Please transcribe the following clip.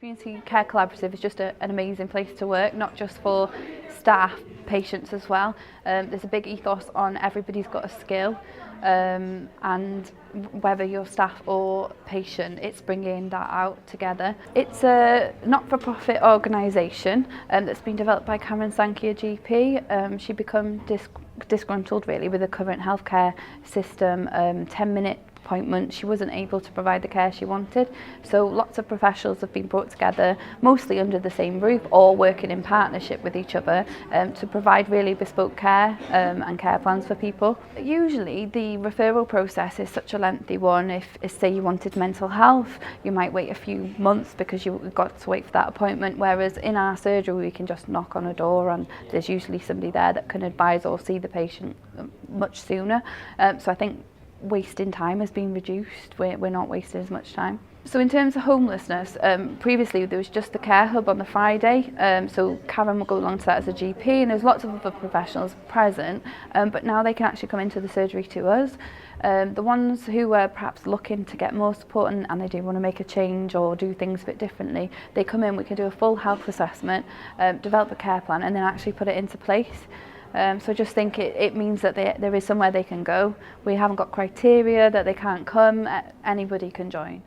Community Care Collaborative is just an amazing place to work, not just for staff, patients as well. There's a big ethos on everybody's got a skill, and whether you're staff or patient, it's bringing that out together. It's a not-for-profit organisation that's been developed by Karen Sankey, a GP. She became disgruntled really with the current healthcare system, 10-minute appointments. She wasn't able to provide the care she wanted, so lots of professionals have been brought together, mostly under the same roof, all working in partnership with each other to provide really bespoke care and care plans for people. Usually the referral process is such a lengthy one. If say you wanted mental health, you might wait a few months because you've got to wait for that appointment, whereas in our surgery we can just knock on a door and there's usually somebody there that can advise or see the patient much sooner. So I think wasting time has been reduced. We're not wasting as much time. So in terms of homelessness, previously there was just the care hub on the Friday, so Karen will go along to that as a GP, and there's lots of other professionals present, but now they can actually come into the surgery to us. The ones who are perhaps looking to get more support and they do want to make a change or do things a bit differently, they come in, we can do a full health assessment, develop a care plan and then actually put it into place. So I just think it means that there is somewhere they can go. We haven't got criteria that they can't come, anybody can join.